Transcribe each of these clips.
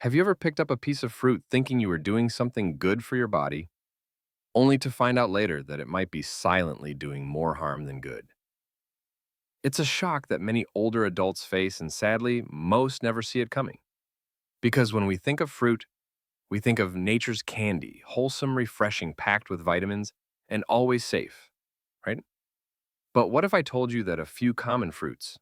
Have you ever picked up a piece of fruit thinking you were doing something good for your body, only to find out later that it might be silently doing more harm than good? It's a shock that many older adults face, and sadly, most never see it coming. Because when we think of fruit, we think of nature's candy, wholesome, refreshing, packed with vitamins, and always safe, right? But what if I told you that a few common fruits,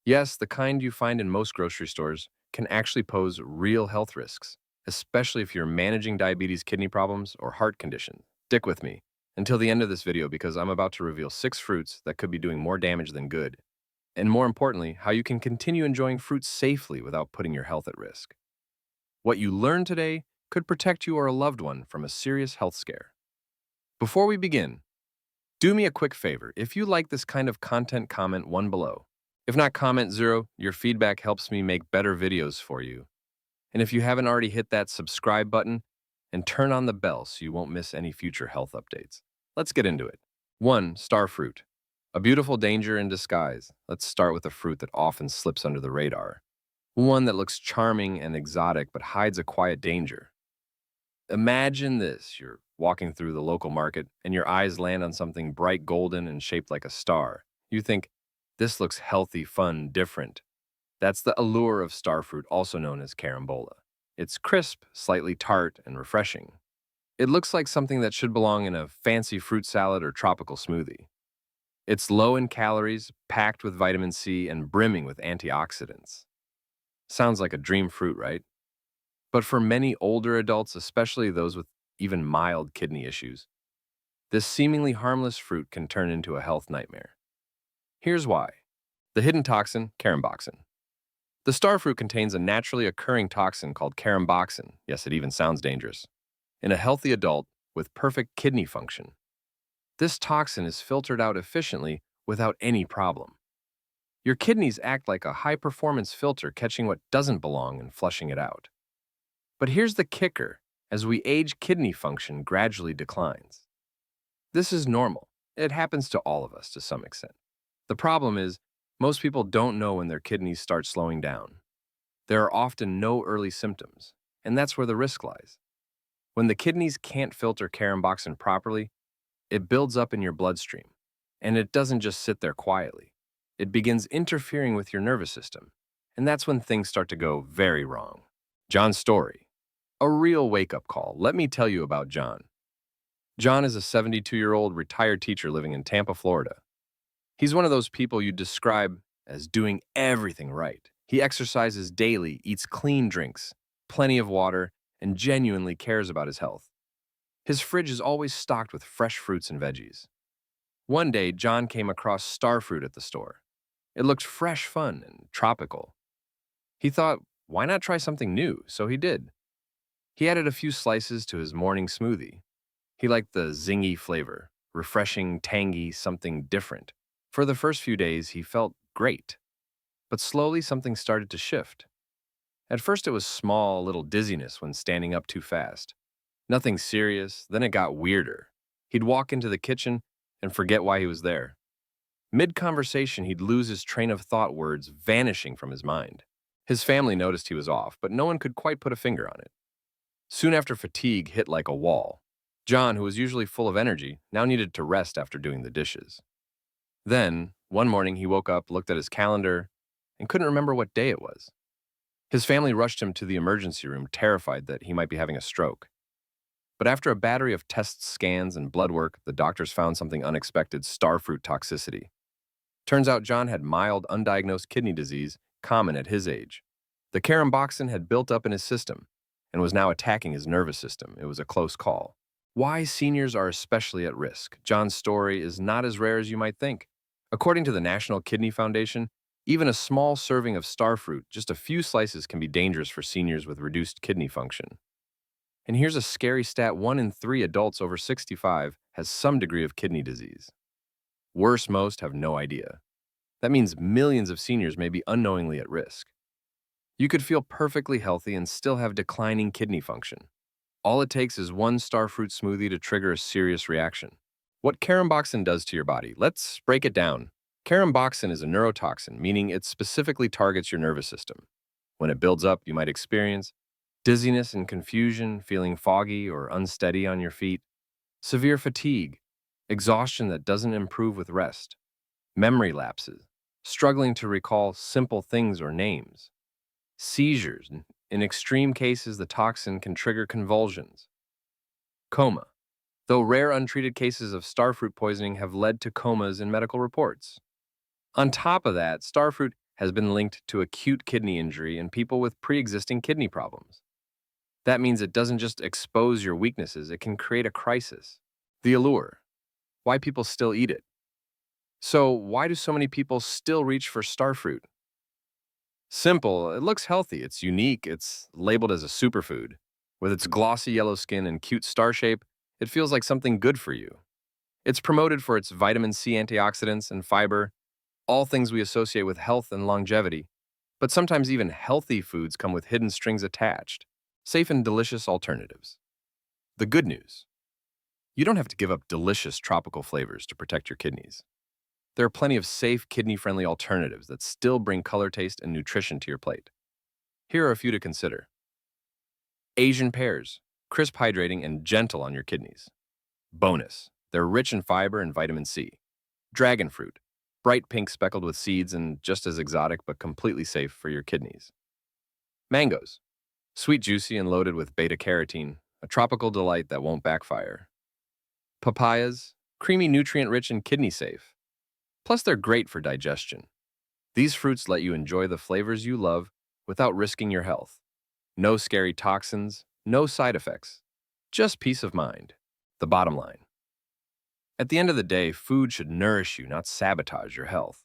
yes, the kind you find in most grocery stores, can actually pose real health risks, especially if you're managing diabetes, kidney problems, or heart conditions? Stick with me until the end of this video because I'm about to reveal 6 fruits that could be doing more damage than good. And more importantly, how you can continue enjoying fruit safely without putting your health at risk. What you learn today could protect you or a loved one from a serious health scare. Before we begin, do me a quick favor. If you like this kind of content, comment 1 below. If not, comment 0. Your feedback helps me make better videos for you. And if you haven't already, hit that subscribe button and turn on the bell so you won't miss any future health updates. Let's get into it. 1. Star fruit. A beautiful danger in disguise. Let's start with a fruit that often slips under the radar. One that looks charming and exotic but hides a quiet danger. Imagine this. You're walking through the local market and your eyes land on something bright golden and shaped like a star. You think, this looks healthy, fun, different. That's the allure of star fruit, also known as carambola. It's crisp, slightly tart, and refreshing. It looks like something that should belong in a fancy fruit salad or tropical smoothie. It's low in calories, packed with vitamin C, and brimming with antioxidants. Sounds like a dream fruit, right? But for many older adults, especially those with even mild kidney issues, this seemingly harmless fruit can turn into a health nightmare. Here's why. The hidden toxin, caramboxin. The star fruit contains a naturally occurring toxin called caramboxin. Yes, it even sounds dangerous. In a healthy adult with perfect kidney function, this toxin is filtered out efficiently without any problem. Your kidneys act like a high-performance filter, catching what doesn't belong and flushing it out. But here's the kicker. As we age, kidney function gradually declines. This is normal. It happens to all of us to some extent. The problem is, most people don't know when their kidneys start slowing down. There are often no early symptoms, and that's where the risk lies. When the kidneys can't filter caramboxin properly, it builds up in your bloodstream, and it doesn't just sit there quietly. It begins interfering with your nervous system, and that's when things start to go very wrong. John's story. A real wake-up call. Let me tell you about John. John is a 72-year-old retired teacher living in Tampa, Florida. He's one of those people you describe as doing everything right. He exercises daily, eats clean drinks, plenty of water, and genuinely cares about his health. His fridge is always stocked with fresh fruits and veggies. One day, John came across star fruit at the store. It looked fresh, fun, and tropical. He thought, why not try something new? So he did. He added a few slices to his morning smoothie. He liked the zingy flavor, refreshing, tangy, something different. For the first few days, he felt great. But slowly, something started to shift. At first, it was small, a little dizziness when standing up too fast. Nothing serious, then it got weirder. He'd walk into the kitchen and forget why he was there. Mid-conversation, he'd lose his train of thought, words vanishing from his mind. His family noticed he was off, but no one could quite put a finger on it. Soon after, fatigue hit like a wall. John, who was usually full of energy, now needed to rest after doing the dishes. Then, one morning, he woke up, looked at his calendar, and couldn't remember what day it was. His family rushed him to the emergency room, terrified that he might be having a stroke. But after a battery of tests, scans, and blood work, the doctors found something unexpected: starfruit toxicity. Turns out John had mild, undiagnosed kidney disease, common at his age. The caramboxin had built up in his system and was now attacking his nervous system. It was a close call. Why seniors are especially at risk. John's story is not as rare as you might think. According to the National Kidney Foundation, even a small serving of starfruit, just a few slices, can be dangerous for seniors with reduced kidney function. And here's a scary stat: 1 in 3 adults over 65 has some degree of kidney disease. Worse, most have no idea. That means millions of seniors may be unknowingly at risk. You could feel perfectly healthy and still have declining kidney function. All it takes is one starfruit smoothie to trigger a serious reaction. What caramboxin does to your body? Let's break it down. Caramboxin is a neurotoxin, meaning it specifically targets your nervous system. When it builds up, you might experience dizziness and confusion, feeling foggy or unsteady on your feet, severe fatigue, exhaustion that doesn't improve with rest, memory lapses, struggling to recall simple things or names, seizures. In extreme cases, the toxin can trigger convulsions, coma, though rare untreated cases of starfruit poisoning have led to comas in medical reports. On top of that, starfruit has been linked to acute kidney injury in people with pre-existing kidney problems. That means it doesn't just expose your weaknesses, it can create a crisis. The allure. Why people still eat it. So, why do so many people still reach for starfruit? Simple, it looks healthy, it's unique, it's labeled as a superfood. With its glossy yellow skin and cute star shape, it feels like something good for you. It's promoted for its vitamin C antioxidants and fiber, all things we associate with health and longevity. But sometimes even healthy foods come with hidden strings attached, safe and delicious alternatives. The good news: you don't have to give up delicious tropical flavors to protect your kidneys. There are plenty of safe, kidney-friendly alternatives that still bring color, taste, and nutrition to your plate. Here are a few to consider. Asian pears, crisp, hydrating, and gentle on your kidneys. Bonus, they're rich in fiber and vitamin C. Dragon fruit, bright pink speckled with seeds and just as exotic but completely safe for your kidneys. Mangoes, sweet, juicy, and loaded with beta-carotene, a tropical delight that won't backfire. Papayas, creamy, nutrient-rich, and kidney-safe. Plus, they're great for digestion. These fruits let you enjoy the flavors you love without risking your health. No scary toxins, no side effects, just peace of mind. The bottom line: at the end of the day, food should nourish you, not sabotage your health.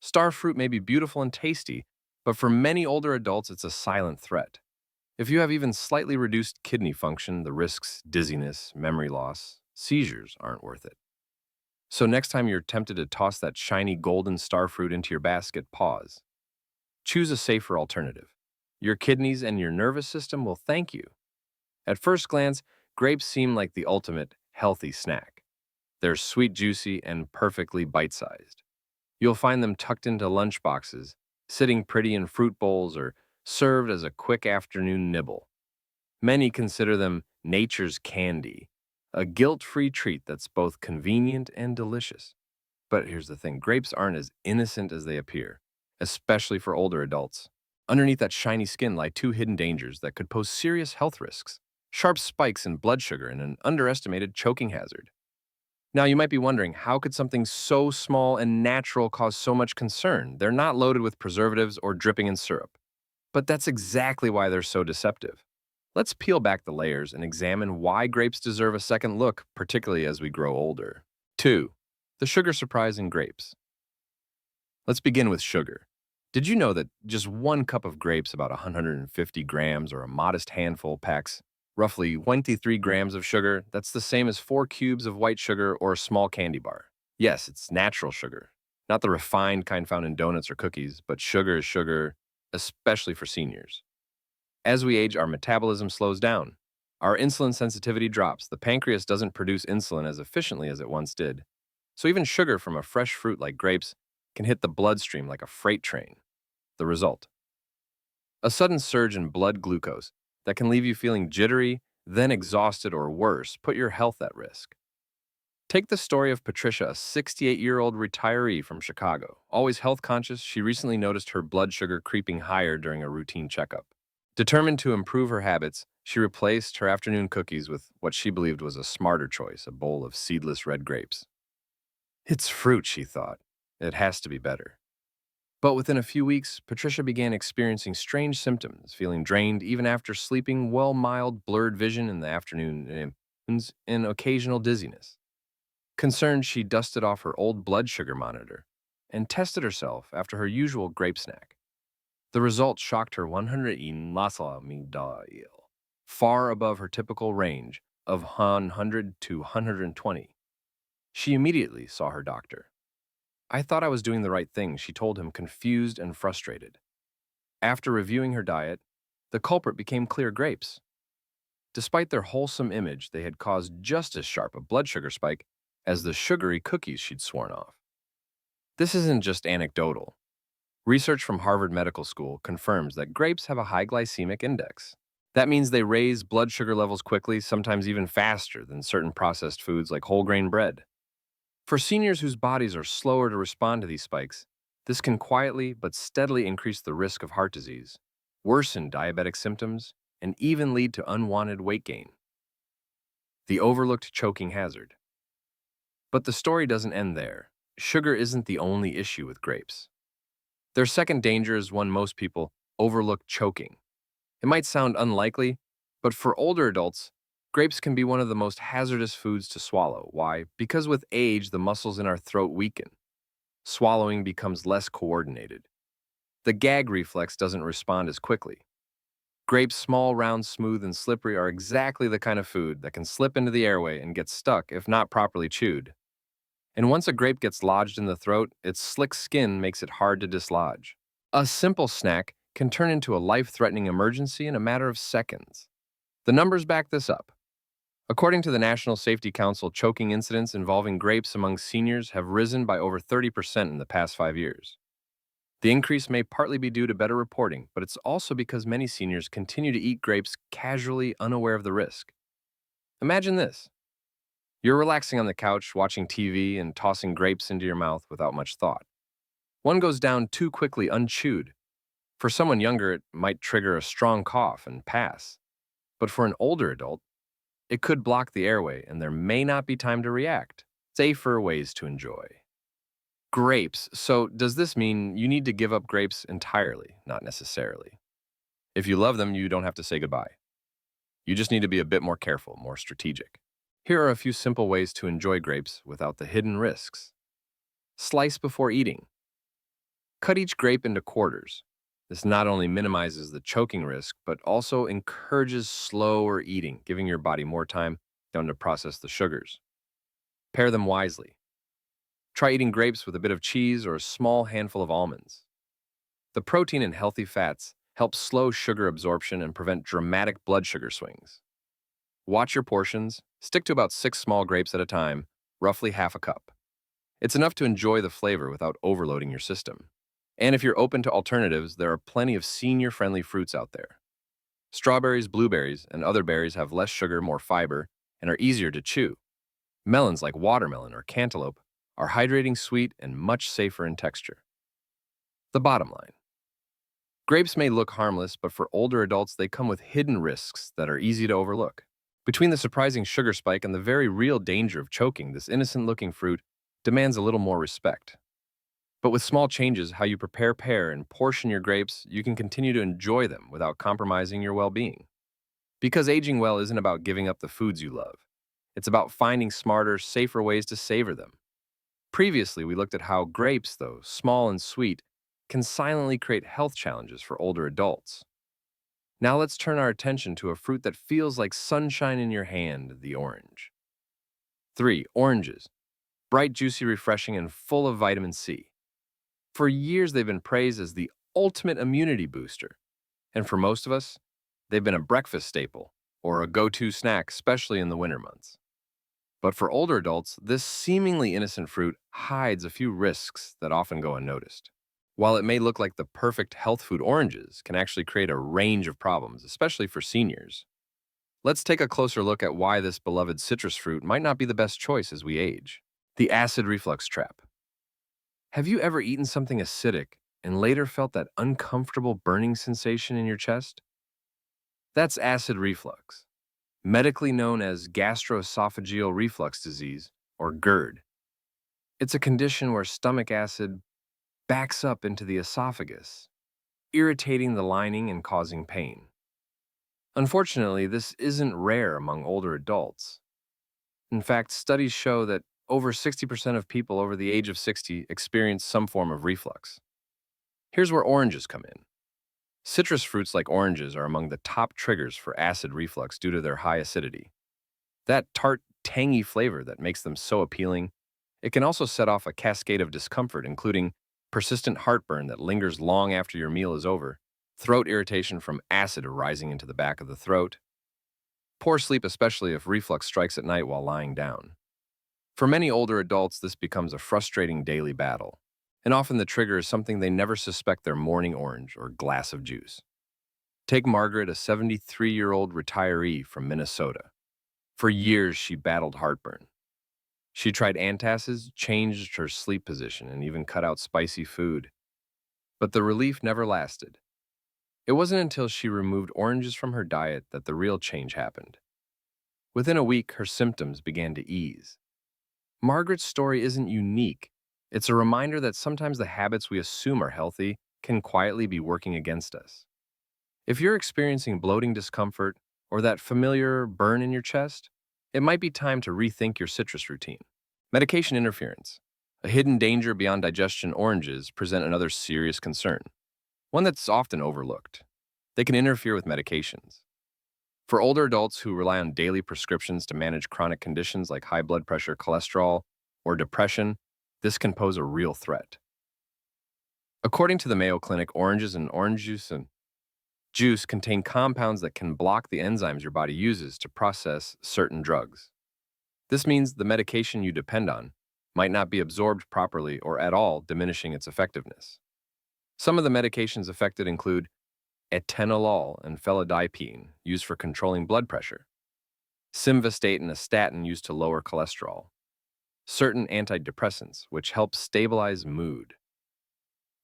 Star fruit may be beautiful and tasty, but for many older adults, it's a silent threat. If you have even slightly reduced kidney function, the risks, dizziness, memory loss, seizures aren't worth it. So next time you're tempted to toss that shiny golden star fruit into your basket, pause. Choose a safer alternative. Your kidneys and your nervous system will thank you. At first glance, grapes seem like the ultimate healthy snack. They're sweet, juicy, and perfectly bite-sized. You'll find them tucked into lunch boxes, sitting pretty in fruit bowls, or served as a quick afternoon nibble. Many consider them nature's candy, a guilt-free treat that's both convenient and delicious. But here's the thing: grapes aren't as innocent as they appear, especially for older adults. Underneath that shiny skin lie two hidden dangers that could pose serious health risks: sharp spikes in blood sugar and an underestimated choking hazard. Now, you might be wondering, how could something so small and natural cause so much concern? They're not loaded with preservatives or dripping in syrup. But that's exactly why they're so deceptive. Let's peel back the layers and examine why grapes deserve a second look, particularly as we grow older. 2. The sugar surprise in grapes. Let's begin with sugar. Did you know that just 1 cup of grapes, about 150 grams, or a modest handful, packs roughly 23 grams of sugar? That's the same as 4 cubes of white sugar or a small candy bar. Yes, it's natural sugar, not the refined kind found in donuts or cookies, but sugar is sugar, especially for seniors. As we age, our metabolism slows down. Our insulin sensitivity drops. The pancreas doesn't produce insulin as efficiently as it once did. So even sugar from a fresh fruit like grapes can hit the bloodstream like a freight train. The result: a sudden surge in blood glucose that can leave you feeling jittery, then exhausted, or worse, put your health at risk. Take the story of Patricia, a 68-year-old retiree from Chicago. Always health conscious, she recently noticed her blood sugar creeping higher during a routine checkup. Determined to improve her habits, she replaced her afternoon cookies with what she believed was a smarter choice: a bowl of seedless red grapes. It's fruit, she thought. It has to be better. But within a few weeks, Patricia began experiencing strange symptoms, feeling drained even after sleeping well, mild blurred vision in the afternoon, and occasional dizziness. Concerned, she dusted off her old blood sugar monitor and tested herself after her usual grape snack. The results shocked her: 100 in lasalmidal, far above her typical range of 100 to 120. She immediately saw her doctor. "I thought I was doing the right thing," she told him, confused and frustrated. After reviewing her diet, the culprit became clear: grapes. Despite their wholesome image, they had caused just as sharp a blood sugar spike as the sugary cookies she'd sworn off. This isn't just anecdotal. Research from Harvard Medical School confirms that grapes have a high glycemic index. That means they raise blood sugar levels quickly, sometimes even faster than certain processed foods like whole grain bread. For seniors whose bodies are slower to respond to these spikes, this can quietly but steadily increase the risk of heart disease, worsen diabetic symptoms, and even lead to unwanted weight gain. The overlooked choking hazard. But the story doesn't end there. Sugar isn't the only issue with grapes. Their second danger is one most people overlook: choking. It might sound unlikely, but for older adults, grapes can be one of the most hazardous foods to swallow. Why? Because with age, the muscles in our throat weaken. Swallowing becomes less coordinated. The gag reflex doesn't respond as quickly. Grapes, small, round, smooth, and slippery, are exactly the kind of food that can slip into the airway and get stuck if not properly chewed. And once a grape gets lodged in the throat, its slick skin makes it hard to dislodge. A simple snack can turn into a life-threatening emergency in a matter of seconds. The numbers back this up. According to the National Safety Council, choking incidents involving grapes among seniors have risen by over 30% in the past 5 years. The increase may partly be due to better reporting, but it's also because many seniors continue to eat grapes casually, unaware of the risk. Imagine this. You're relaxing on the couch, watching TV, and tossing grapes into your mouth without much thought. One goes down too quickly unchewed. For someone younger, it might trigger a strong cough and pass. But for an older adult, it could block the airway and there may not be time to react. Safer ways to enjoy. Grapes. So, does this mean you need to give up grapes entirely? Not necessarily. If you love them, you don't have to say goodbye. You just need to be a bit more careful, more strategic. Here are a few simple ways to enjoy grapes without the hidden risks. Slice before eating. Cut each grape into quarters. This not only minimizes the choking risk, but also encourages slower eating, giving your body more time to process the sugars. Pair them wisely. Try eating grapes with a bit of cheese or a small handful of almonds. The protein and healthy fats help slow sugar absorption and prevent dramatic blood sugar swings. Watch your portions. Stick to about 6 small grapes at a time, roughly half a cup. It's enough to enjoy the flavor without overloading your system. And if you're open to alternatives, there are plenty of senior-friendly fruits out there. Strawberries, blueberries, and other berries have less sugar, more fiber, and are easier to chew. Melons like watermelon or cantaloupe are hydrating, sweet, and much safer in texture. The bottom line. Grapes may look harmless, but for older adults, they come with hidden risks that are easy to overlook. Between the surprising sugar spike and the very real danger of choking, this innocent-looking fruit demands a little more respect. But with small changes, how you prepare, pare, and portion your grapes, you can continue to enjoy them without compromising your well-being. Because aging well isn't about giving up the foods you love. It's about finding smarter, safer ways to savor them. Previously, we looked at how grapes, though small and sweet, can silently create health challenges for older adults. Now let's turn our attention to a fruit that feels like sunshine in your hand, the orange. 3. Oranges. Bright, juicy, refreshing, and full of vitamin C. For years, they've been praised as the ultimate immunity booster. And for most of us, they've been a breakfast staple or a go-to snack, especially in the winter months. But for older adults, this seemingly innocent fruit hides a few risks that often go unnoticed. While it may look like the perfect health food, oranges can actually create a range of problems, especially for seniors. Let's take a closer look at why this beloved citrus fruit might not be the best choice as we age. The acid reflux trap. Have you ever eaten something acidic and later felt that uncomfortable burning sensation in your chest? That's acid reflux, medically known as gastroesophageal reflux disease, or GERD. It's a condition where stomach acid backs up into the esophagus, irritating the lining and causing pain. Unfortunately, this isn't rare among older adults. In fact, studies show that over 60% of people over the age of 60 experience some form of reflux. Here's where oranges come in. Citrus fruits like oranges are among the top triggers for acid reflux due to their high acidity. That tart, tangy flavor that makes them so appealing, it can also set off a cascade of discomfort, including persistent heartburn that lingers long after your meal is over, throat irritation from acid rising into the back of the throat, poor sleep, especially if reflux strikes at night while lying down. For many older adults, this becomes a frustrating daily battle. And often the trigger is something they never suspect: their morning orange or glass of juice. Take Margaret, a 73-year-old retiree from Minnesota. For years, she battled heartburn. She tried antacids, changed her sleep position, and even cut out spicy food. But the relief never lasted. It wasn't until she removed oranges from her diet that the real change happened. Within a week, her symptoms began to ease. Margaret's story isn't unique. It's a reminder that sometimes the habits we assume are healthy can quietly be working against us. If you're experiencing bloating discomfort or that familiar burn in your chest, it might be time to rethink your citrus routine. Medication interference. A hidden danger beyond digestion: oranges present another serious concern, one that's often overlooked. They can interfere with medications. For older adults who rely on daily prescriptions to manage chronic conditions like high blood pressure, cholesterol, or depression, this can pose a real threat. According to the Mayo Clinic, oranges and orange juice contain compounds that can block the enzymes your body uses to process certain drugs. This means the medication you depend on might not be absorbed properly or at all, diminishing its effectiveness. Some of the medications affected include atenolol and felodipine, used for controlling blood pressure; simvastatin, a statin used to lower cholesterol; certain antidepressants, which help stabilize mood.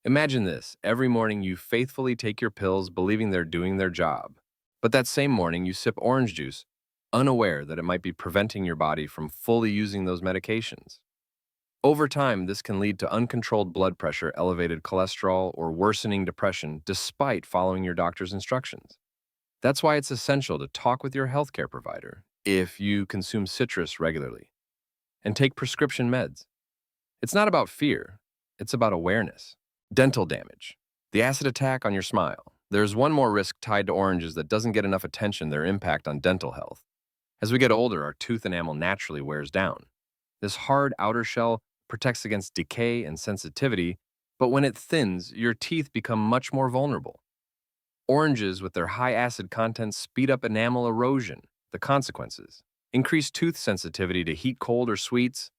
Imagine this: every morning you faithfully take your pills, believing they're doing their job. But that same morning you sip orange juice, unaware that it might be preventing your body from fully using those medications. Over time, this can lead to uncontrolled blood pressure, elevated cholesterol, or worsening depression despite following your doctor's instructions. That's why it's essential to talk with your healthcare provider if you consume citrus regularly and take prescription meds. It's not about fear, it's about awareness. Dental damage. The acid attack on your smile. There's one more risk tied to oranges that doesn't get enough attention: their impact on dental health. As we get older, our tooth enamel naturally wears down. This hard outer shell protects against decay and sensitivity, but when it thins, your teeth become much more vulnerable. Oranges, with their high acid content, speed up enamel erosion. The consequences: increased tooth sensitivity to heat, cold, or sweets,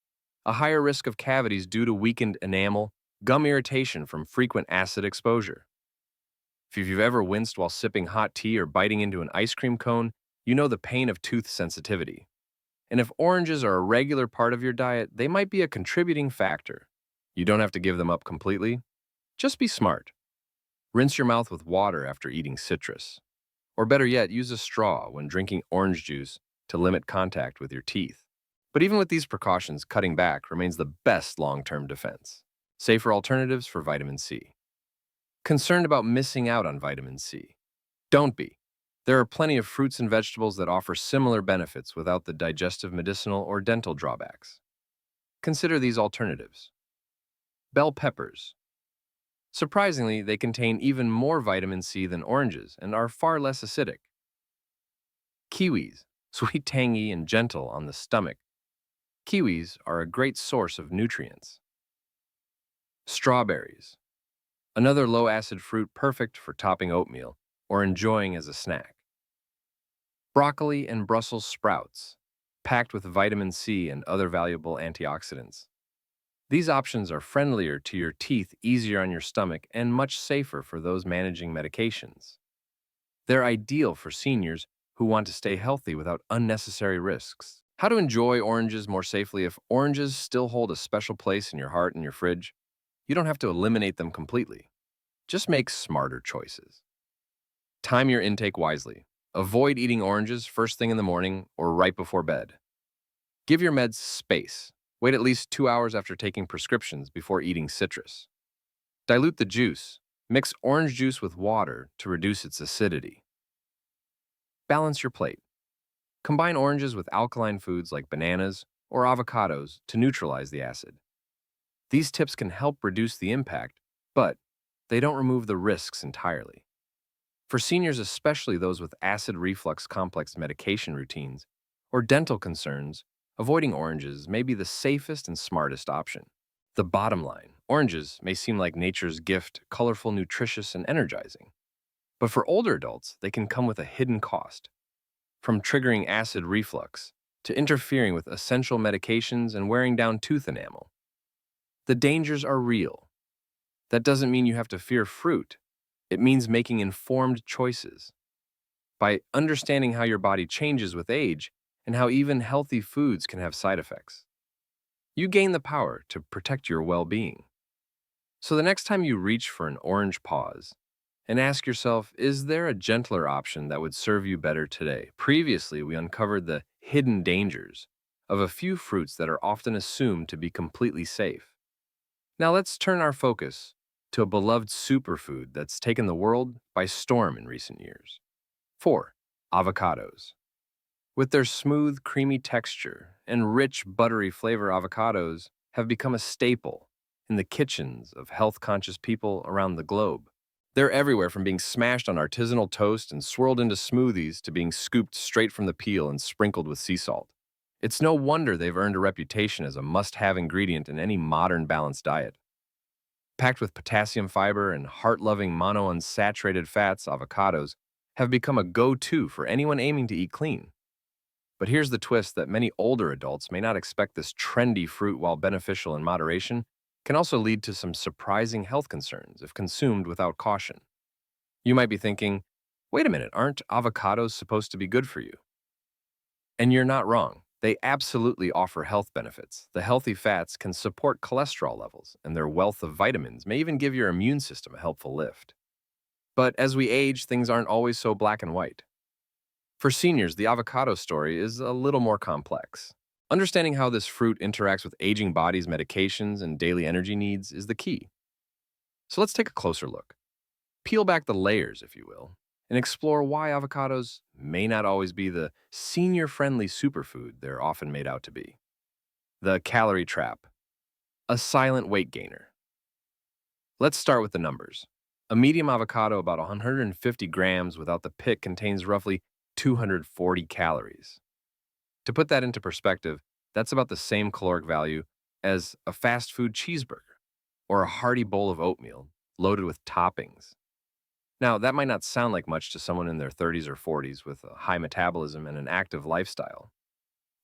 a higher risk of cavities due to weakened enamel, gum irritation from frequent acid exposure. If you've ever winced while sipping hot tea or biting into an ice cream cone, you know the pain of tooth sensitivity. And if oranges are a regular part of your diet, they might be a contributing factor. You don't have to give them up completely. Just be smart. Rinse your mouth with water after eating citrus. Or better yet, use a straw when drinking orange juice to limit contact with your teeth. But even with these precautions, cutting back remains the best long-term defense. Safer alternatives for vitamin C. Concerned about missing out on vitamin C? Don't be. There are plenty of fruits and vegetables that offer similar benefits without the digestive, medicinal, or dental drawbacks. Consider these alternatives. Bell peppers. Surprisingly, they contain even more vitamin C than oranges and are far less acidic. Kiwis. Sweet, tangy, and gentle on the stomach, kiwis are a great source of nutrients. Strawberries. Another low-acid fruit perfect for topping oatmeal or enjoying as a snack. Broccoli and Brussels sprouts, packed with vitamin C and other valuable antioxidants. These options are friendlier to your teeth, easier on your stomach, and much safer for those managing medications. They're ideal for seniors who want to stay healthy without unnecessary risks. How to enjoy oranges more safely? If oranges still hold a special place in your heart and your fridge, you don't have to eliminate them completely. Just make smarter choices. Time your intake wisely. Avoid eating oranges first thing in the morning or right before bed. Give your meds space. Wait at least 2 hours after taking prescriptions before eating citrus. Dilute the juice. Mix orange juice with water to reduce its acidity. Balance your plate. Combine oranges with alkaline foods like bananas or avocados to neutralize the acid. These tips can help reduce the impact, but they don't remove the risks entirely. For seniors, especially those with acid reflux, complex medication routines, or dental concerns, avoiding oranges may be the safest and smartest option. The bottom line: oranges may seem like nature's gift, colorful, nutritious, and energizing. But for older adults, they can come with a hidden cost. From triggering acid reflux to interfering with essential medications and wearing down tooth enamel. The dangers are real, That doesn't mean you have to fear fruit. It means making informed choices. By understanding how your body changes with age and how even healthy foods can have side effects, you gain the power to protect your well-being. So the next time you reach for an orange, pause and ask yourself, is there a gentler option that would serve you better today? Previously, we uncovered the hidden dangers of a few fruits that are often assumed to be completely safe. Now let's turn our focus to a beloved superfood that's taken the world by storm in recent years. 4. Avocados. With their smooth, creamy texture and rich, buttery flavor, avocados have become a staple in the kitchens of health-conscious people around the globe. They're everywhere, from being smashed on artisanal toast and swirled into smoothies to being scooped straight from the peel and sprinkled with sea salt. It's no wonder they've earned a reputation as a must-have ingredient in any modern balanced diet. Packed with potassium fiber and heart-loving monounsaturated fats, avocados have become a go-to for anyone aiming to eat clean. But here's the twist: that many older adults may not expect this trendy fruit, while beneficial in moderation, can also lead to some surprising health concerns if consumed without caution. You might be thinking, wait a minute, aren't avocados supposed to be good for you? And you're not wrong. They absolutely offer health benefits. The healthy fats can support cholesterol levels, and their wealth of vitamins may even give your immune system a helpful lift. But as we age, things aren't always so black and white. For seniors, the avocado story is a little more complex. Understanding how this fruit interacts with aging bodies, medications, and daily energy needs is the key. So let's take a closer look. Peel back the layers, if you will, and explore why avocados may not always be the senior-friendly superfood they're often made out to be. The calorie trap, a silent weight gainer. Let's start with the numbers. A medium avocado, about 150 grams without the pick, contains roughly 240 calories. To put that into perspective, that's about the same caloric value as a fast food cheeseburger or a hearty bowl of oatmeal loaded with toppings. Now, that might not sound like much to someone in their 30s or 40s with a high metabolism and an active lifestyle.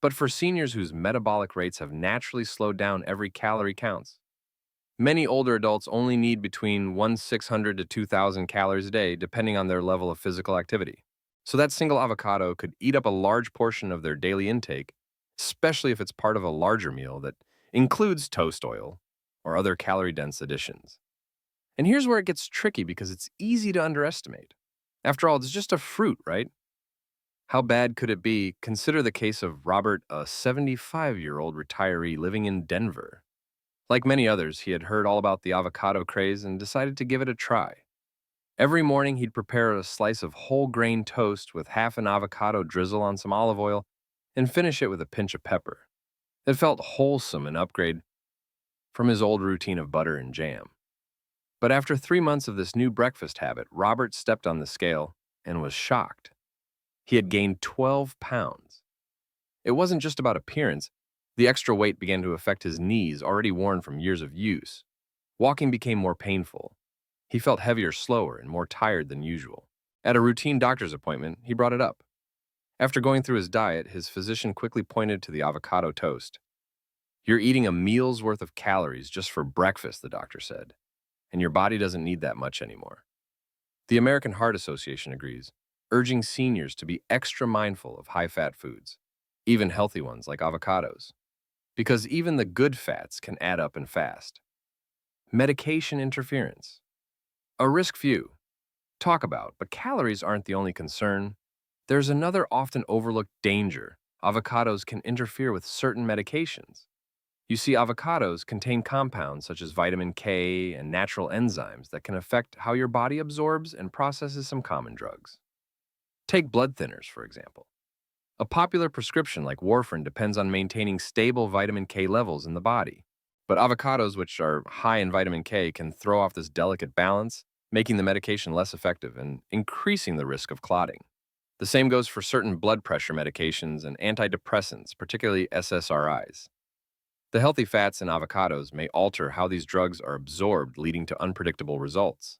But for seniors whose metabolic rates have naturally slowed down, every calorie counts. Many older adults only need between 1,600 to 2,000 calories a day, depending on their level of physical activity. So that single avocado could eat up a large portion of their daily intake, especially if it's part of a larger meal that includes toast oil or other calorie-dense additions. And here's where it gets tricky, because it's easy to underestimate. After all, it's just a fruit, right? How bad could it be? Consider the case of Robert, a 75-year-old retiree living in Denver. Like many others, he had heard all about the avocado craze and decided to give it a try. Every morning, he'd prepare a slice of whole grain toast with half an avocado, drizzle on some olive oil, and finish it with a pinch of pepper. It felt wholesome, an upgrade from his old routine of butter and jam. But after 3 months of this new breakfast habit, Robert stepped on the scale and was shocked. He had gained 12 pounds. It wasn't just about appearance. The extra weight began to affect his knees, already worn from years of use. Walking became more painful. He felt heavier, slower, and more tired than usual. At a routine doctor's appointment, he brought it up. After going through his diet, his physician quickly pointed to the avocado toast. "You're eating a meal's worth of calories just for breakfast," the doctor said, "and your body doesn't need that much anymore." The American Heart Association agrees, urging seniors to be extra mindful of high-fat foods, even healthy ones like avocados, because even the good fats can add up and fast. Medication interference. A risk few talk about, but calories aren't the only concern. There's another often overlooked danger: avocados can interfere with certain medications. You see, avocados contain compounds such as vitamin K and natural enzymes that can affect how your body absorbs and processes some common drugs. Take blood thinners, for example. A popular prescription like warfarin depends on maintaining stable vitamin K levels in the body. But avocados, which are high in vitamin K, can throw off this delicate balance, making the medication less effective and increasing the risk of clotting. The same goes for certain blood pressure medications and antidepressants, particularly SSRIs. The healthy fats in avocados may alter how these drugs are absorbed, leading to unpredictable results.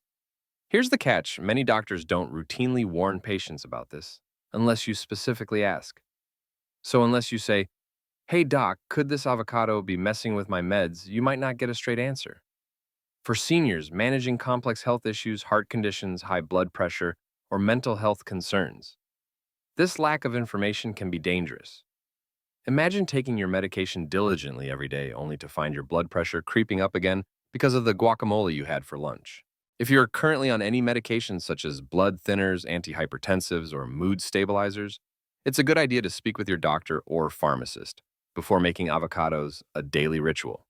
Here's the catch: many doctors don't routinely warn patients about this unless you specifically ask. So unless you say, "Hey doc, could this avocado be messing with my meds?" you might not get a straight answer. For seniors, managing complex health issues, heart conditions, high blood pressure, or mental health concerns. This lack of information can be dangerous. Imagine taking your medication diligently every day only to find your blood pressure creeping up again because of the guacamole you had for lunch. If you're currently on any medications such as blood thinners, antihypertensives, or mood stabilizers, it's a good idea to speak with your doctor or pharmacist before making avocados a daily ritual.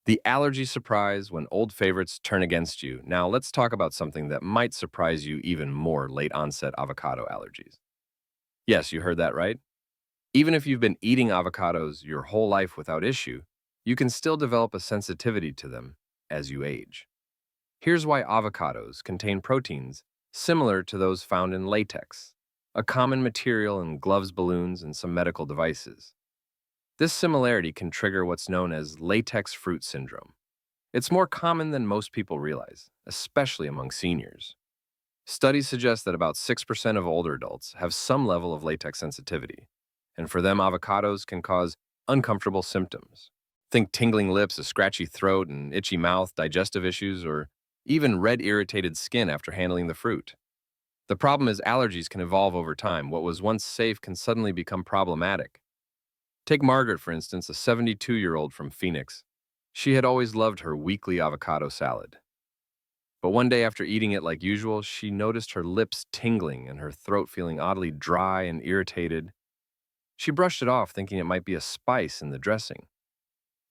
The allergy surprise when old favorites turn against you. Now, let's talk about something that might surprise you even more: late onset avocado allergies. Yes, you heard that right. Even if you've been eating avocados your whole life without issue, you can still develop a sensitivity to them as you age. Here's why: avocados contain proteins similar to those found in latex, a common material in gloves, balloons, and some medical devices. This similarity can trigger what's known as latex fruit syndrome. It's more common than most people realize, especially among seniors. Studies suggest that about 6% of older adults have some level of latex sensitivity, and for them, avocados can cause uncomfortable symptoms. Think tingling lips, a scratchy throat, an itchy mouth, digestive issues, or even red irritated skin after handling the fruit. The problem is allergies can evolve over time. What was once safe can suddenly become problematic. Take Margaret, for instance, a 72-year-old from Phoenix. She had always loved her weekly avocado salad. But one day after eating it like usual, she noticed her lips tingling and her throat feeling oddly dry and irritated. She brushed it off, thinking it might be a spice in the dressing.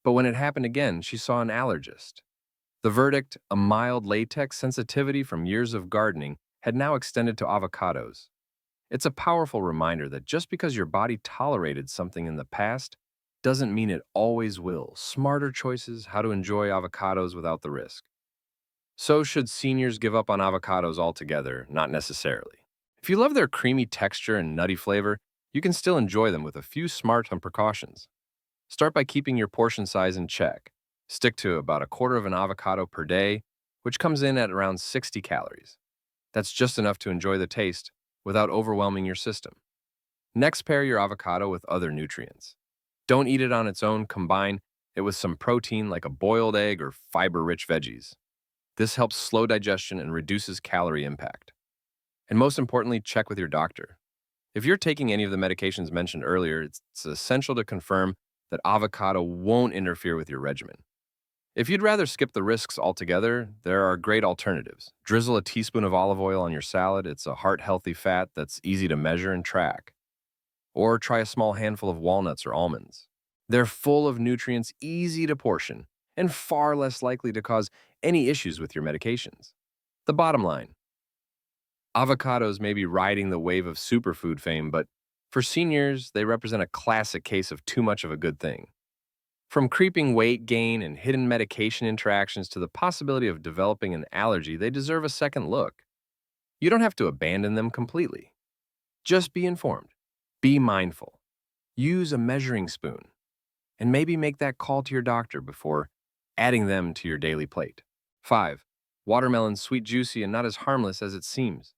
But when it happened again, she saw an allergist. The verdict, a mild latex sensitivity from years of gardening, had now extended to avocados. It's a powerful reminder that just because your body tolerated something in the past doesn't mean it always will. Smarter choices: how to enjoy avocados without the risk. So, should seniors give up on avocados altogether? Not necessarily. If you love their creamy texture and nutty flavor, you can still enjoy them with a few smart home precautions. Start by keeping your portion size in check. Stick to about a quarter of an avocado per day, which comes in at around 60 calories. That's just enough to enjoy the taste without overwhelming your system. Next, pair your avocado with other nutrients. Don't eat it on its own, combine it with some protein like a boiled egg or fiber-rich veggies. This helps slow digestion and reduces calorie impact. And most importantly, check with your doctor. If you're taking any of the medications mentioned earlier, it's essential to confirm that avocado won't interfere with your regimen. If you'd rather skip the risks altogether, there are great alternatives. Drizzle a teaspoon of olive oil on your salad. It's a heart-healthy fat that's easy to measure and track. Or try a small handful of walnuts or almonds. They're full of nutrients, easy to portion, and far less likely to cause any issues with your medications. The bottom line: avocados may be riding the wave of superfood fame, but for seniors, they represent a classic case of too much of a good thing. From creeping weight gain and hidden medication interactions to the possibility of developing an allergy, they deserve a second look. You don't have to abandon them completely. Just be informed, be mindful, use a measuring spoon, and maybe make that call to your doctor before adding them to your daily plate. 5. Watermelon: sweet, juicy, and not as harmless as it seems.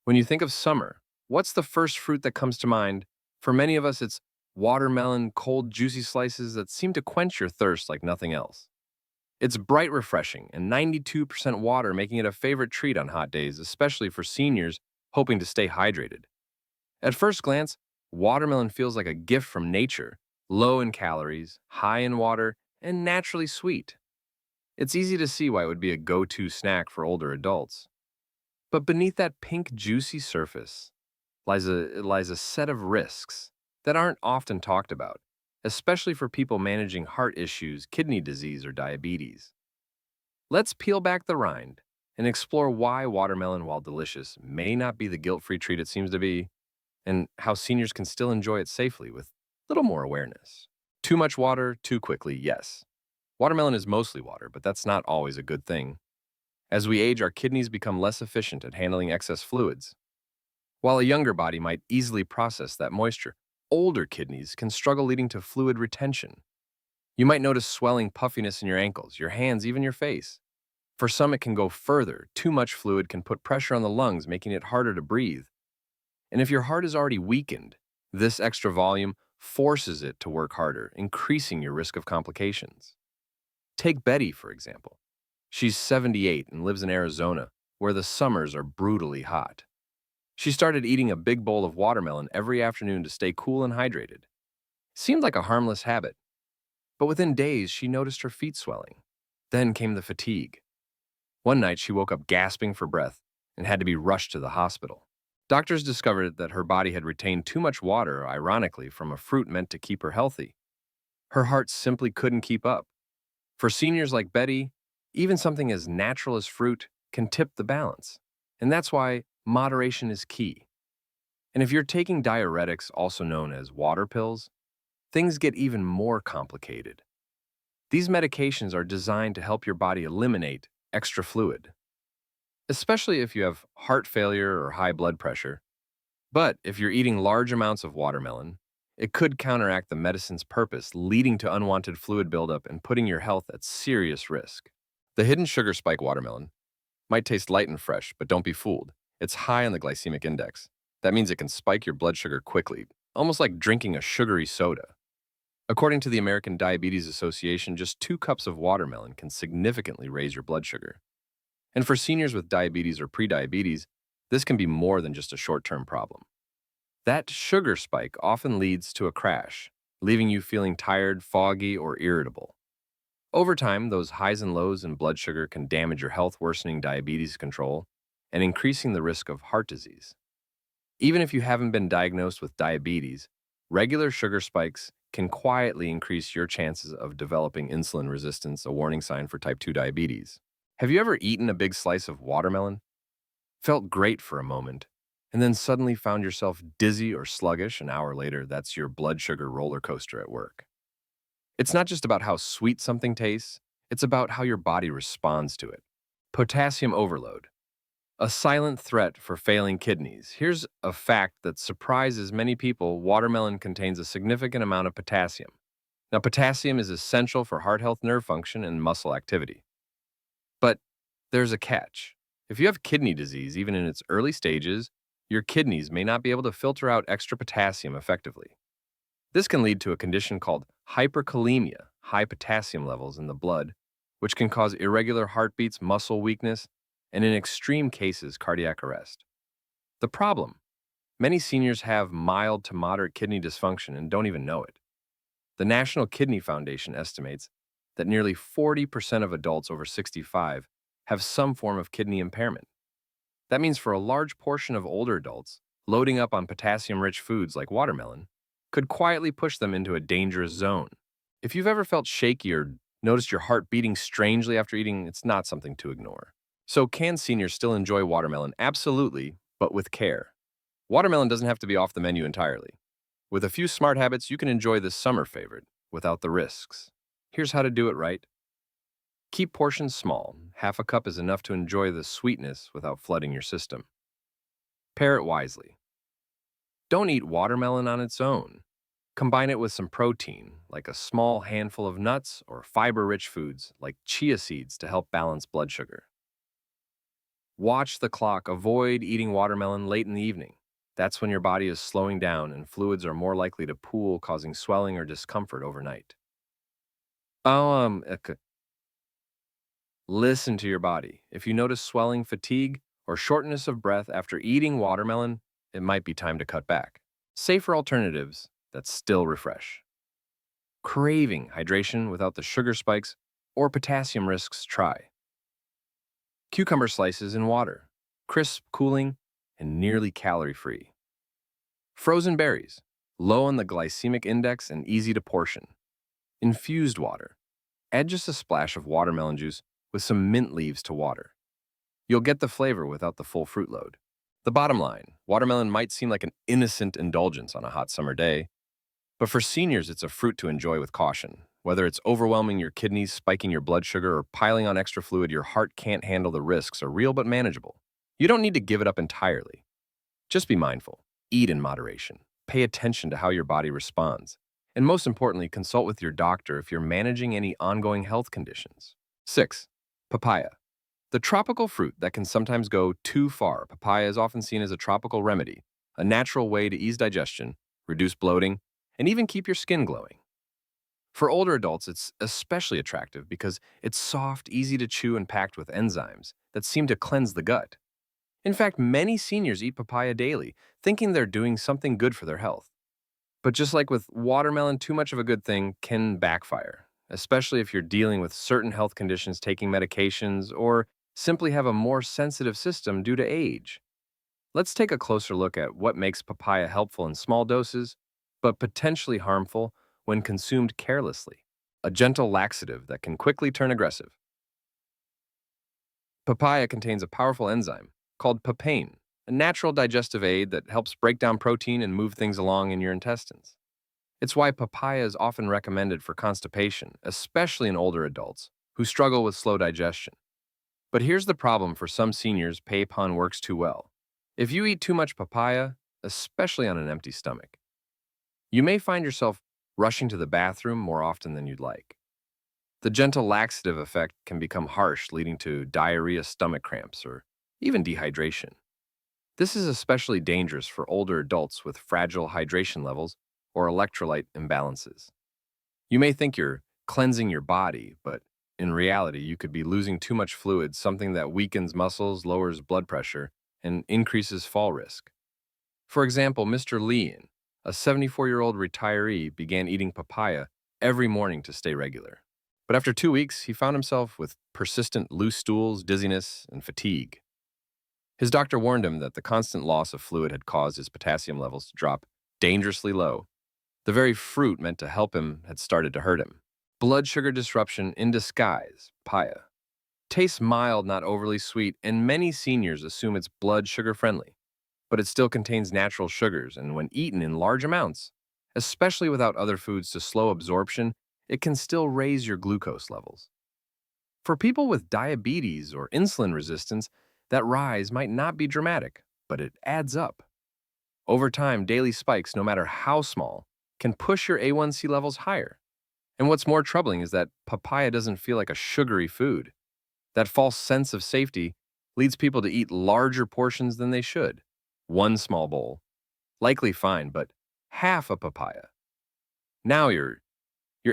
When you think of summer, what's the first fruit that comes to mind? For many of us, it's watermelon, cold, juicy slices that seem to quench your thirst like nothing else. It's bright, refreshing, and 92% water, making it a favorite treat on hot days, especially for seniors hoping to stay hydrated. At first glance, watermelon feels like a gift from nature: low in calories, high in water, and naturally sweet. It's easy to see why it would be a go-to snack for older adults. But beneath that pink, juicy surface lies a set of risks that aren't often talked about, especially for people managing heart issues, kidney disease, or diabetes. Let's peel back the rind and explore why watermelon, while delicious, may not be the guilt-free treat it seems to be, and how seniors can still enjoy it safely with little more awareness. Too much water, too quickly, yes. Watermelon is mostly water, but that's not always a good thing. As we age, our kidneys become less efficient at handling excess fluids. While a younger body might easily process that moisture, older kidneys can struggle, leading to fluid retention. You might notice swelling, puffiness in your ankles, your hands, even your face. For some, it can go further. Too much fluid can put pressure on the lungs, making it harder to breathe. And if your heart is already weakened, this extra volume forces it to work harder, increasing your risk of complications. Take Betty, for example. She's 78 and lives in Arizona, where the summers are brutally hot. She started eating a big bowl of watermelon every afternoon to stay cool and hydrated. Seemed like a harmless habit, but within days she noticed her feet swelling. Then came the fatigue. One night she woke up gasping for breath and had to be rushed to the hospital. Doctors discovered that her body had retained too much water, ironically, from a fruit meant to keep her healthy. Her heart simply couldn't keep up. For seniors like Betty, even something as natural as fruit can tip the balance. And that's why moderation is key. And if you're taking diuretics, also known as water pills, things get even more complicated. These medications are designed to help your body eliminate extra fluid, especially if you have heart failure or high blood pressure. But if you're eating large amounts of watermelon, it could counteract the medicine's purpose, leading to unwanted fluid buildup and putting your health at serious risk. The hidden sugar spike watermelon might taste light and fresh, but don't be fooled. It's high on the glycemic index. That means it can spike your blood sugar quickly, almost like drinking a sugary soda. According to the American Diabetes Association, just 2 cups of watermelon can significantly raise your blood sugar. And for seniors with diabetes or prediabetes, this can be more than just a short-term problem. That sugar spike often leads to a crash, leaving you feeling tired, foggy, or irritable. Over time, those highs and lows in blood sugar can damage your health, worsening diabetes control and increasing the risk of heart disease. Even if you haven't been diagnosed with diabetes, regular sugar spikes can quietly increase your chances of developing insulin resistance, a warning sign for type 2 diabetes. Have you ever eaten a big slice of watermelon, felt great for a moment, and then suddenly found yourself dizzy or sluggish an hour later? That's your blood sugar roller coaster at work. It's not just about how sweet something tastes, it's about how your body responds to it. Potassium overload, a silent threat for failing kidneys. Here's a fact that surprises many people: watermelon contains a significant amount of potassium. Now, potassium is essential for heart health, nerve function, and muscle activity. But there's a catch. If you have kidney disease, even in its early stages, your kidneys may not be able to filter out extra potassium effectively. This can lead to a condition called hyperkalemia, high potassium levels in the blood, which can cause irregular heartbeats, muscle weakness, and in extreme cases, cardiac arrest. The problem: many seniors have mild to moderate kidney dysfunction and don't even know it. The National Kidney Foundation estimates that nearly 40% of adults over 65 have some form of kidney impairment. That means for a large portion of older adults, loading up on potassium-rich foods like watermelon could quietly push them into a dangerous zone. If you've ever felt shaky or noticed your heart beating strangely after eating, it's not something to ignore. So can seniors still enjoy watermelon? Absolutely, but with care. Watermelon doesn't have to be off the menu entirely. With a few smart habits, you can enjoy this summer favorite without the risks. Here's how to do it right. Keep portions small. Half a cup is enough to enjoy the sweetness without flooding your system. Pair it wisely. Don't eat watermelon on its own. Combine it with some protein, like a small handful of nuts, or fiber-rich foods like chia seeds to help balance blood sugar. Watch the clock. Avoid eating watermelon late in the evening. That's when your body is slowing down and fluids are more likely to pool, causing swelling or discomfort overnight. Listen to your body. If you notice swelling, fatigue, or shortness of breath after eating watermelon, it might be time to cut back. Safer alternatives that still refresh. Craving hydration without the sugar spikes or potassium risks? Try cucumber slices in water, crisp, cooling, and nearly calorie-free. Frozen berries, low on the glycemic index and easy to portion. Infused water. Add just a splash of watermelon juice with some mint leaves to water. You'll get the flavor without the full fruit load. The bottom line: watermelon might seem like an innocent indulgence on a hot summer day, but for seniors, it's a fruit to enjoy with caution. Whether it's overwhelming your kidneys, spiking your blood sugar, or piling on extra fluid your heart can't handle, the risks are real but manageable. You don't need to give it up entirely. Just be mindful. Eat in moderation. Pay attention to how your body responds. And most importantly, consult with your doctor if you're managing any ongoing health conditions. 6. Papaya. The tropical fruit that can sometimes go too far. Papaya is often seen as a tropical remedy, a natural way to ease digestion, reduce bloating, and even keep your skin glowing. For older adults, it's especially attractive because it's soft, easy to chew, and packed with enzymes that seem to cleanse the gut. In fact, many seniors eat papaya daily, thinking they're doing something good for their health. But just like with watermelon, too much of a good thing can backfire, especially if you're dealing with certain health conditions, taking medications, or simply have a more sensitive system due to age. Let's take a closer look at what makes papaya helpful in small doses, but potentially harmful when consumed carelessly. A gentle laxative that can quickly turn aggressive. Papaya contains a powerful enzyme called papain, a natural digestive aid that helps break down protein and move things along in your intestines. It's why papaya is often recommended for constipation, especially in older adults who struggle with slow digestion. But here's the problem for some seniors: Paypon works too well. If you eat too much papaya, especially on an empty stomach, you may find yourself rushing to the bathroom more often than you'd like. The gentle laxative effect can become harsh, leading to diarrhea, stomach cramps, or even dehydration. This is especially dangerous for older adults with fragile hydration levels or electrolyte imbalances. You may think you're cleansing your body, but in reality, you could be losing too much fluid, something that weakens muscles, lowers blood pressure, and increases fall risk. For example, Mr. Lean, a 74-year-old retiree, began eating papaya every morning to stay regular. But after 2 weeks, he found himself with persistent loose stools, dizziness, and fatigue. His doctor warned him that the constant loss of fluid had caused his potassium levels to drop dangerously low. The very fruit meant to help him had started to hurt him. Blood sugar disruption in disguise, papaya. Tastes mild, not overly sweet, and many seniors assume it's blood sugar friendly. But it still contains natural sugars, and when eaten in large amounts, especially without other foods to slow absorption, it can still raise your glucose levels. For people with diabetes or insulin resistance, that rise might not be dramatic, but it adds up. Over time, daily spikes, no matter how small, can push your A1C levels higher. And what's more troubling is that papaya doesn't feel like a sugary food. That false sense of safety leads people to eat larger portions than they should. One small bowl, likely fine, but half a papaya. Now you're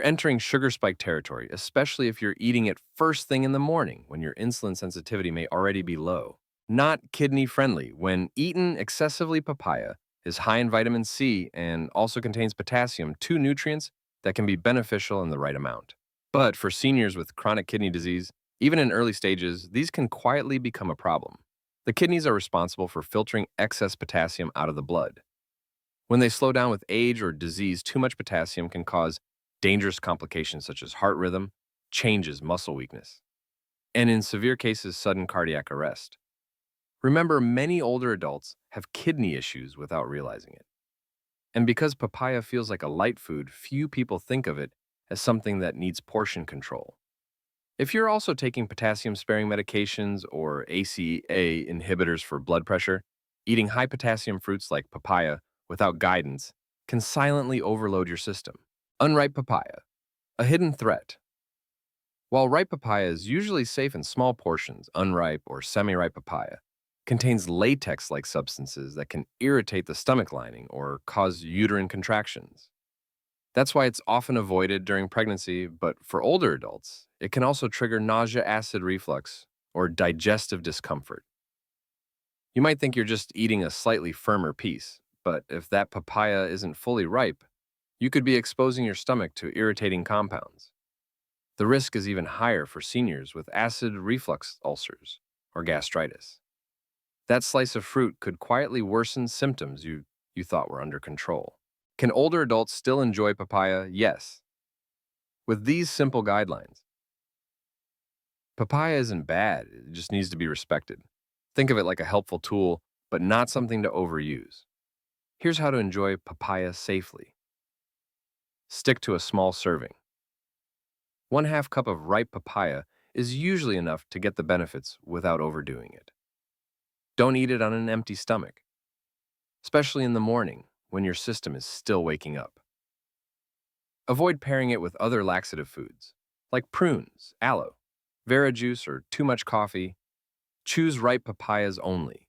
entering sugar spike territory, especially if you're eating it first thing in the morning when your insulin sensitivity may already be low. Not kidney friendly. When eaten excessively, papaya is high in vitamin C and also contains potassium, two nutrients that can be beneficial in the right amount. But for seniors with chronic kidney disease, even in early stages, these can quietly become a problem. The kidneys are responsible for filtering excess potassium out of the blood. When they slow down with age or disease, too much potassium can cause dangerous complications such as heart rhythm, changes, muscle weakness, and in severe cases, sudden cardiac arrest. Remember, many older adults have kidney issues without realizing it. And because papaya feels like a light food, few people think of it as something that needs portion control. If you're also taking potassium-sparing medications or ACA inhibitors for blood pressure, eating high potassium fruits like papaya without guidance can silently overload your system. Unripe papaya, a hidden threat. While ripe papaya is usually safe in small portions, unripe or semi-ripe papaya contains latex-like substances that can irritate the stomach lining or cause uterine contractions. That's why it's often avoided during pregnancy, but for older adults, it can also trigger nausea, acid reflux, or digestive discomfort. You might think you're just eating a slightly firmer piece, but if that papaya isn't fully ripe, you could be exposing your stomach to irritating compounds. The risk is even higher for seniors with acid reflux ulcers or gastritis. That slice of fruit could quietly worsen symptoms you thought were under control. Can older adults still enjoy papaya? Yes. With these simple guidelines. Papaya isn't bad, it just needs to be respected. Think of it like a helpful tool, but not something to overuse. Here's how to enjoy papaya safely. Stick to a small serving. 1/2 cup of ripe papaya is usually enough to get the benefits without overdoing it. Don't eat it on an empty stomach, especially in the morning when your system is still waking up. Avoid pairing it with other laxative foods, like prunes, aloe, Vera juice, or too much coffee. Choose ripe papayas only.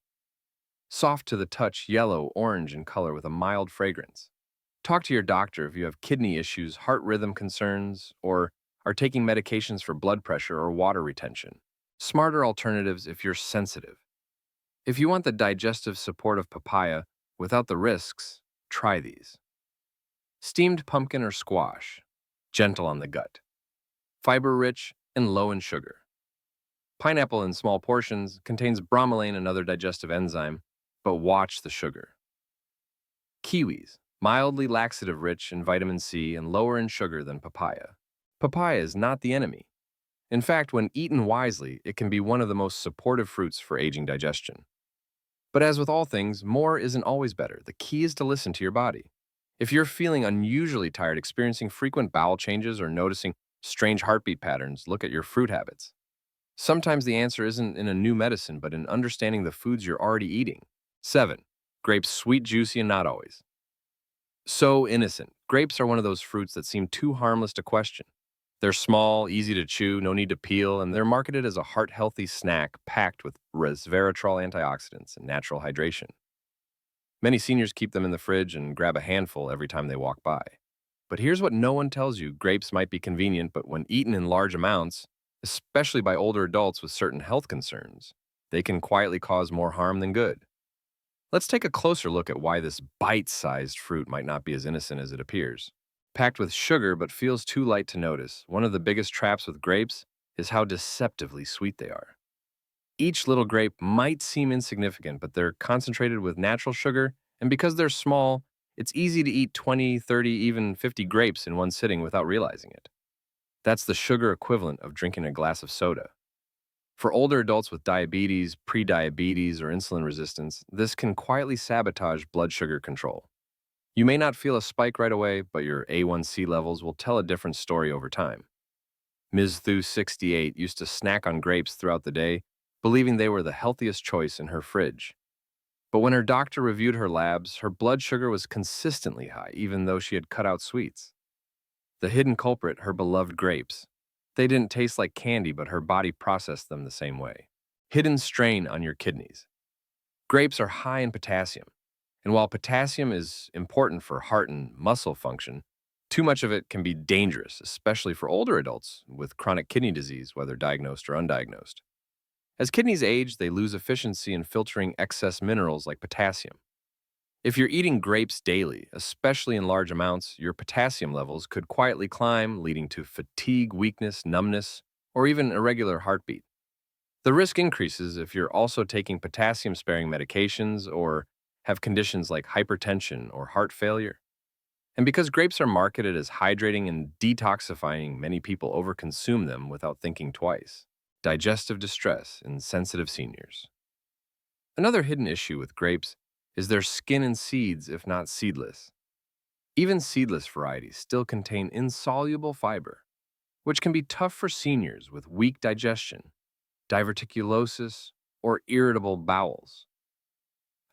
Soft to the touch, yellow, orange in color with a mild fragrance. Talk to your doctor if you have kidney issues, heart rhythm concerns, or are taking medications for blood pressure or water retention. Smarter alternatives if you're sensitive. If you want the digestive support of papaya without the risks, try these. Steamed pumpkin or squash, gentle on the gut, fiber rich and low in sugar. Pineapple in small portions contains bromelain, another digestive enzyme, but watch the sugar. Kiwis, mildly laxative rich in vitamin C and lower in sugar than papaya. Papaya is not the enemy. In fact, when eaten wisely, it can be one of the most supportive fruits for aging digestion. But as with all things, more isn't always better. The key is to listen to your body. If you're feeling unusually tired, experiencing frequent bowel changes, or noticing strange heartbeat patterns, look at your fruit habits. Sometimes the answer isn't in a new medicine, but in understanding the foods you're already eating. 7. Grapes sweet, juicy, and not always. So innocent. Grapes are one of those fruits that seem too harmless to question. They're small, easy to chew, no need to peel, and they're marketed as a heart-healthy snack packed with resveratrol antioxidants and natural hydration. Many seniors keep them in the fridge and grab a handful every time they walk by. But here's what no one tells you. Grapes might be convenient, but when eaten in large amounts, especially by older adults with certain health concerns, they can quietly cause more harm than good. Let's take a closer look at why this bite-sized fruit might not be as innocent as it appears. Packed with sugar but feels too light to notice, one of the biggest traps with grapes is how deceptively sweet they are. Each little grape might seem insignificant, but they're concentrated with natural sugar, and because they're small, it's easy to eat 20, 30, even 50 grapes in one sitting without realizing it. That's the sugar equivalent of drinking a glass of soda. For older adults with diabetes, prediabetes, or insulin resistance, this can quietly sabotage blood sugar control. You may not feel a spike right away, but your A1C levels will tell a different story over time. Ms. Thu, 68, used to snack on grapes throughout the day, believing they were the healthiest choice in her fridge. But when her doctor reviewed her labs, her blood sugar was consistently high, even though she had cut out sweets. The hidden culprit, her beloved grapes. They didn't taste like candy, but her body processed them the same way. Hidden strain on your kidneys. Grapes are high in potassium, and while potassium is important for heart and muscle function, too much of it can be dangerous, especially for older adults with chronic kidney disease, whether diagnosed or undiagnosed. As kidneys age, they lose efficiency in filtering excess minerals like potassium. If you're eating grapes daily, especially in large amounts, your potassium levels could quietly climb, leading to fatigue, weakness, numbness, or even irregular heartbeat. The risk increases if you're also taking potassium-sparing medications or have conditions like hypertension or heart failure. And because grapes are marketed as hydrating and detoxifying, many people overconsume them without thinking twice. Digestive distress in sensitive seniors. Another hidden issue with grapes is their skin and seeds, if not seedless. Even seedless varieties still contain insoluble fiber, which can be tough for seniors with weak digestion, diverticulosis, or irritable bowels.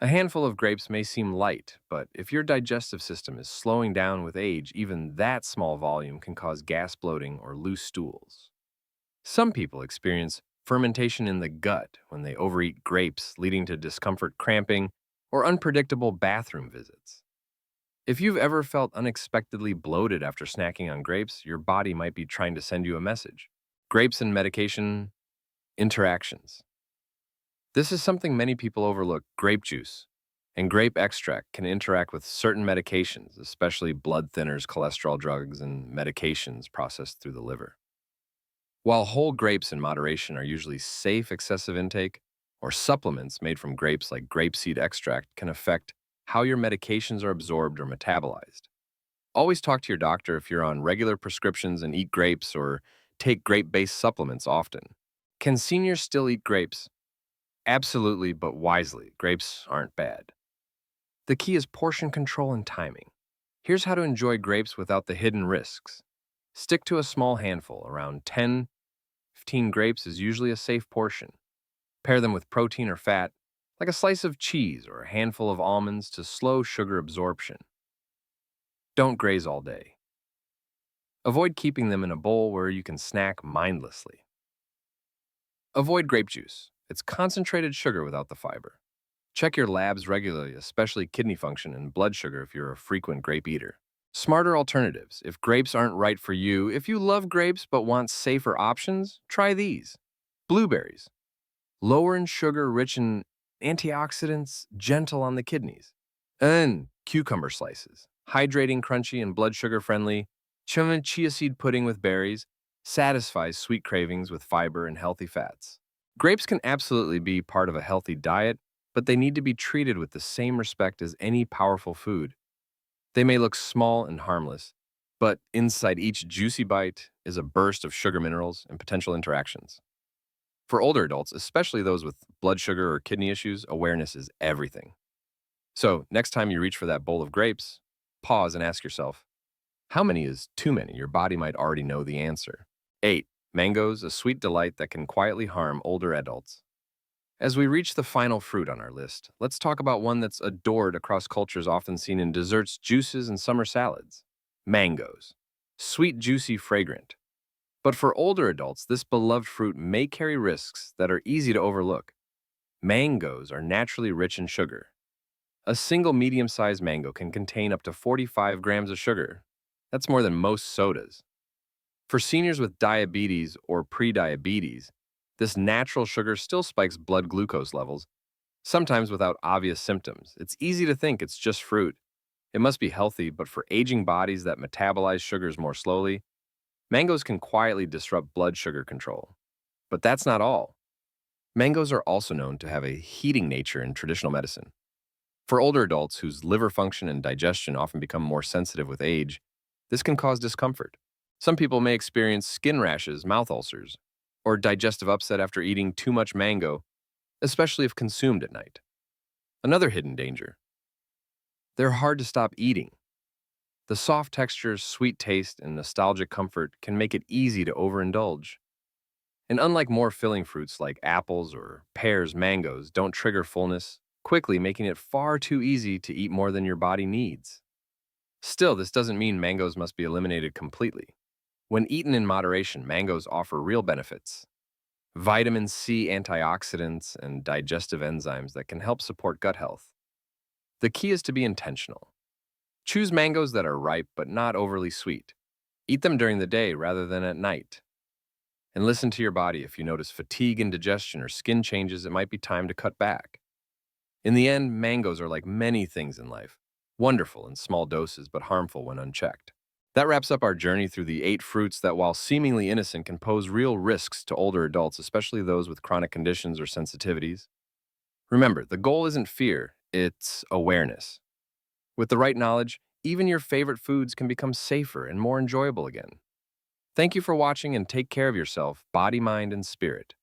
A handful of grapes may seem light, but if your digestive system is slowing down with age, even that small volume can cause gas bloating or loose stools. Some people experience fermentation in the gut when they overeat grapes, leading to discomfort, cramping, or unpredictable bathroom visits. If you've ever felt unexpectedly bloated after snacking on grapes, your body might be trying to send you a message. Grapes and medication interactions. This is something many people overlook. Grape juice and grape extract can interact with certain medications, especially blood thinners, cholesterol drugs, and medications processed through the liver. While whole grapes in moderation are usually safe, excessive intake, or supplements made from grapes like grapeseed extract can affect how your medications are absorbed or metabolized. Always talk to your doctor if you're on regular prescriptions and eat grapes or take grape-based supplements often. Can seniors still eat grapes? Absolutely, but wisely. Grapes aren't bad. The key is portion control and timing. Here's how to enjoy grapes without the hidden risks. Stick to a small handful. Around 10, 15 grapes is usually a safe portion. Pair them with protein or fat, like a slice of cheese or a handful of almonds to slow sugar absorption. Don't graze all day. Avoid keeping them in a bowl where you can snack mindlessly. Avoid grape juice. It's concentrated sugar without the fiber. Check your labs regularly, especially kidney function and blood sugar if you're a frequent grape eater. Smarter alternatives. If grapes aren't right for you, if you love grapes but want safer options, try these. Blueberries. Lower in sugar, rich in antioxidants, gentle on the kidneys. And cucumber slices. Hydrating, crunchy, and blood sugar friendly. Chia seed pudding with berries satisfies sweet cravings with fiber and healthy fats. Grapes can absolutely be part of a healthy diet, but they need to be treated with the same respect as any powerful food. They may look small and harmless, but inside each juicy bite is a burst of sugar minerals and potential interactions. For older adults, especially those with blood sugar or kidney issues, awareness is everything. So, next time you reach for that bowl of grapes, pause and ask yourself, how many is too many? Your body might already know the answer. 8. Mangoes, a sweet delight that can quietly harm older adults. As we reach the final fruit on our list, let's talk about one that's adored across cultures, often seen in desserts, juices, and summer salads. Mangoes. Sweet, juicy, fragrant. But for older adults, this beloved fruit may carry risks that are easy to overlook. Mangoes are naturally rich in sugar. A single medium-sized mango can contain up to 45 grams of sugar. That's more than most sodas. For seniors with diabetes or prediabetes, this natural sugar still spikes blood glucose levels, sometimes without obvious symptoms. It's easy to think it's just fruit. It must be healthy, but for aging bodies that metabolize sugars more slowly, mangoes can quietly disrupt blood sugar control. But that's not all. Mangoes are also known to have a heating nature in traditional medicine. For older adults whose liver function and digestion often become more sensitive with age, this can cause discomfort. Some people may experience skin rashes, mouth ulcers, or digestive upset after eating too much mango, especially if consumed at night. Another hidden danger. They're hard to stop eating. The soft texture, sweet taste, and nostalgic comfort can make it easy to overindulge. And unlike more filling fruits like apples or pears, mangoes don't trigger fullness quickly, making it far too easy to eat more than your body needs. Still, this doesn't mean mangoes must be eliminated completely. When eaten in moderation, mangoes offer real benefits. Vitamin C, antioxidants, and digestive enzymes that can help support gut health. The key is to be intentional. Choose mangoes that are ripe but not overly sweet. Eat them during the day rather than at night. And listen to your body. If you notice fatigue, indigestion, or skin changes, it might be time to cut back. In the end, mangoes are like many things in life, wonderful in small doses but harmful when unchecked. That wraps up our journey through the 8 fruits that, while seemingly innocent, can pose real risks to older adults, especially those with chronic conditions or sensitivities. Remember, the goal isn't fear, it's awareness. With the right knowledge, even your favorite foods can become safer and more enjoyable again. Thank you for watching, and take care of yourself, body, mind, and spirit.